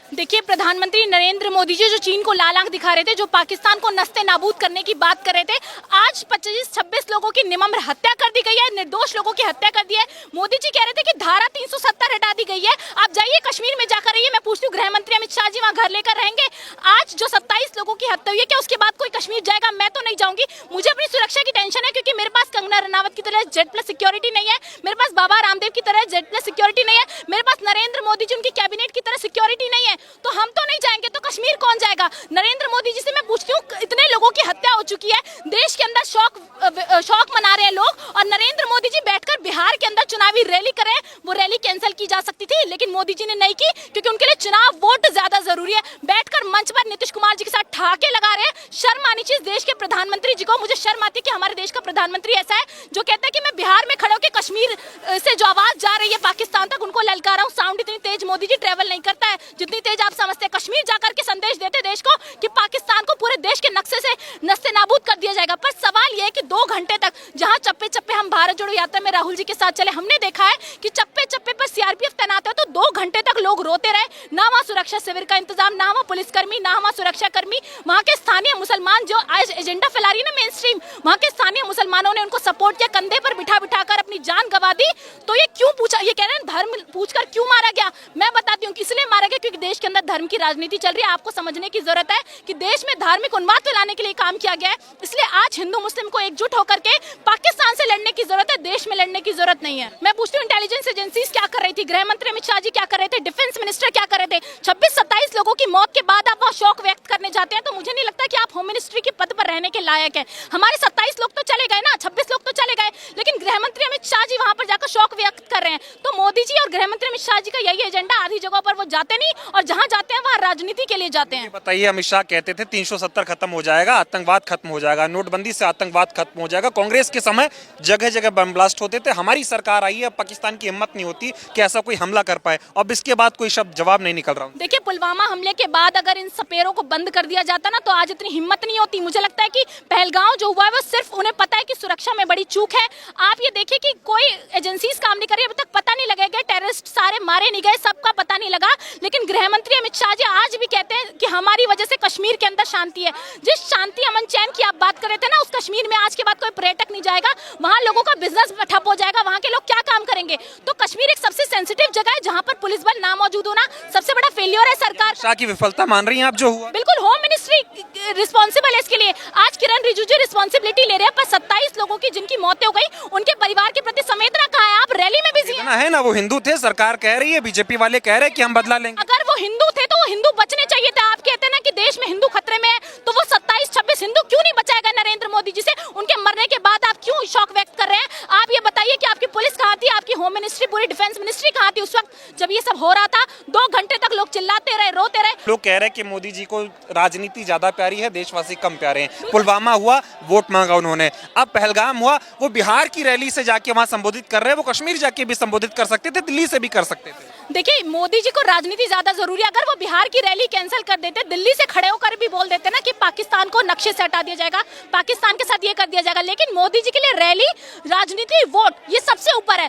देखिए, प्रधानमंत्री नरेंद्र मोदी जी जो चीन को लाल आंख दिखा रहे थे, जो पाकिस्तान को नस्ते नाबूद करने की बात कर रहे थे, आज 25-26 लोगों की निर्मम हत्या कर दी गई है, निर्दोष लोगों की हत्या कर दी है। मोदी जी कह रहे थे कि धारा 370 हटा दी गई है। आप जाइए कश्मीर में जाकर रहिए। मैं पूछती हूँ, गृह मंत्री अमित शाह जी वहाँ घर लेकर रहेंगे? आज जो 27 लोगों की हत्या हुई है, क्या उसके बाद कोई कश्मीर जाएगा? मैं तो नहीं जाऊंगी। मुझे अपनी सुरक्षा की टेंशन है, क्योंकि मेरे पास कंगना रनावत की तरह Z+ सिक्योरिटी नहीं है, मेरे पास बाबा रामदेव की तरह Z+ सिक्योरिटी नहीं है, मेरे पास नरेंद्र मोदी जी उनकी कैबिनेट की तरह सिक्योरिटी नहीं है। तो हम तो नहीं जाएंगे तो कश्मीर कौन जाएगा? नरेंद्र मोदी जी से मैं पूछती हूँ, इतने लोगों की हत्या हो चुकी है, देश के अंदर शौक मना रहे हैं लोग, और नरेंद्र मोदी जी बैठकर बिहार के अंदर चुनावी रैली कर रहे हैं। वो रैली कैंसिल की जा सकती थी, लेकिन मोदी जी ने नहीं की, क्योंकि उनके लिए चुनाव वोट ज्यादा जरूरी है। बैठकर मंच पर नीतीश कुमार जी के साथ ठहाके लगा रहे हैं। शर्म आनी चाहिए देश के प्रधानमंत्री जी को। मुझे शर्म आती है कि हमारे देश का प्रधानमंत्री ऐसा है जो कहता है कि मैं बिहार में खड़े होकर कश्मीर से जो आवाज जा रही है पाकिस्तान तक, उनको ललकारा हूं। साउंड इतनी तेज मोदी जी ट्रेवल नहीं करता है जितनी तेज आप समझते हैं। कश्मीर जाकर के संदेश देते देश को कि पाकिस्तान को पूरे देश के नक्शे से नस्ते नाबूद कर दिया जाएगा। पर सवाल यह है कि 2 घंटे तक जहां चप्पे चप्पे हम भारत जोड़ो यात्रा में राहुल जी के साथ चले, हमने देखा है कि चप्पे चप्पे पर सीआरपीएफ तैनात है, तो 2 घंटे तक लोग रोते रहे। ना वहाँ सुरक्षा शिविर का इंतजाम, ना वहाँ पुलिसकर्मी, ना वहाँ सुरक्षा कर्मी। वहाँ के स्थानीय मुसलमान जो आज एजेंडा फैला रही है ना मेन स्ट्रीम, वहाँ के स्थानीय मुसलमानों ने उनको सपोर्ट किया, कंधे पर बिठा बिठाकर अपनी जान गंवा दी। तो ये क्यों पूछा, ये कह रहे हैं धर्म पूछकर क्यों मारा गया? मैं बताती हूँ कि इसलिए मारा गया क्योंकि देश के अंदर धर्म की राजनीति चल रही है। आपको समझने की जरूरत है कि देश में धार्मिक उन्माद फैलाने के लिए काम किया गया है। इसलिए आज हिंदू मुस्लिम को एकजुट होकर के पाकिस्तान से लड़ने की जरूरत है, देश में लड़ने की जरूरत नहीं है। मैं पूछती हूँ, इंटेलिजेंस एजेंसीज क्या कर रही थी? गृह मंत्री अमित शाह जी क्या कर रहे थे? डिफेंस मिनिस्टर क्या कर रहे थे? 26-27 लोगों की मौत के बाद आप वहाँ शोक व्यक्त करने जाते हैं, तो मुझे नहीं लगता कि आप होम मिनिस्ट्री के पद पर रहने के लायक है। हमारे 27 लोग तो चले गए ना, 26 लोग तो चले गए, लेकिन गृह मंत्री अमित शाह जी वहाँ पर जाकर शोक व्यक्त कर रहे हैं। तो मोदी जी और गृह मंत्री अमित शाह जी का यही एजेंडा। आधी जगह पर वो जाते नहीं, और जहाँ जाते हैं वहाँ राजनीति के लिए जाते हैं। बताइए, अमित शाह कहते थे 370 खत्म हो जाएगा, आतंकवाद खत्म हो जाएगा, नोटबंदी से आतंकवाद खत्म हो जाएगा। कांग्रेस के समय जगह जगह बम ब्लास्ट होते थे। हमारी सरकार आई है, पाकिस्तान की हिम्मत नहीं होती कि ऐसा कोई हमला कर पाए। अब इसके बाद कोई शब्द जवाब नहीं निकल रहा। देखिए, पुलवामा हमले के बाद अगर इन सपेरों को बंद कर दिया जाता ना, तो आज इतनी हिम्मत नहीं होती। मुझे लगता है कि पहलगांव जो हुआ है वो सिर्फ उन्हें पता है कि सुरक्षा में बड़ी चूक है। आप ये देखिए कि कोई एजेंसीज काम नहीं कर रही, अभी तक पता नहीं लगेगा टेररिस्ट सारे मारे नहीं गए, सबका पता नहीं लगा। लेकिन गृह मंत्री अमित शाह जी आज भी कहते हैं कि हमारी वजह से कश्मीर के अंदर शांति है। जिस शांति अमन चैन की आप बात कर रहे थे ना, उस कश्मीर में आज के बाद कोई पर्यटक नहीं जाएगा, वहां लोगों का बिजनेस ठप हो जाएगा, वहां के लोग क्या काम करेंगे? तो कश्मीर एक सबसे सेंसिटिव जगह है जहां पर पुलिस बल ना मौजूद होना सबसे बड़ा फेलियर है सरकार। शाह की विफलता मान रही हैं आप जो हुआ? बिल्कुल, होम मिनिस्ट्री रिस्पॉन्सिबल है इसके लिए। आज किरण रिजिजू रिस्पॉन्सिबिलिटी ले रहे हैं, पर 27 लोगों की जिनकी मौतें हो गई, उनके परिवार के प्रति संवेदना कहाँ है? आप रैली में बिजी है ना, वो हिंदू थे, सरकार कह रही है, बीजेपी वाले कह रहे हैं कि हम बदला लेंगे। अगर वो हिंदू थे तो वो हिंदू बचने चाहिए थे। आप कहते हैं ना कि देश में हिंदू खतरे में है, तो वो 27-26 हिंदू क्यों नहीं बचाएगा नरेंद्र मोदी जी से? उनके मरने के बाद आप क्यों शौक व्यक्त कर रहे हैं? आप ये बताइए कि आपकी पुलिस कहाँ थी, आपकी होम मिनिस्ट्री, पूरी डिफेंस मिनिस्ट्री कहाँ थी उस वक्त जब ये सब हो रहा था? 2 घंटे तक लोग चिल्लाते रहे, रोते रहे। लोग कह रहे हैं कि मोदी जी को राजनीति ज्यादा प्यारी है, देशवासी कम प्यारे हैं। पुलवामा हुआ, वोट मांगा उन्होंने। अब पहलगाम हुआ, वो बिहार की रैली से जाके वहां संबोधित कर रहे हैं। वो कश्मीर जाके भी संबोधित कर सकते थे, दिल्ली से भी कर सकते थे। देखिए, मोदी जी को राजनीति ज्यादा जरूरी है। अगर वो बिहार की रैली कैंसिल कर देते, दिल्ली से खड़े होकर भी बोल देते ना कि पाकिस्तान को नक्शे से हटा दिया जाएगा, पाकिस्तान के साथ ये कर दिया जाएगा, लेकिन मोदी जी के लिए रैली, राजनीति, वोट ये सबसे ऊपर है।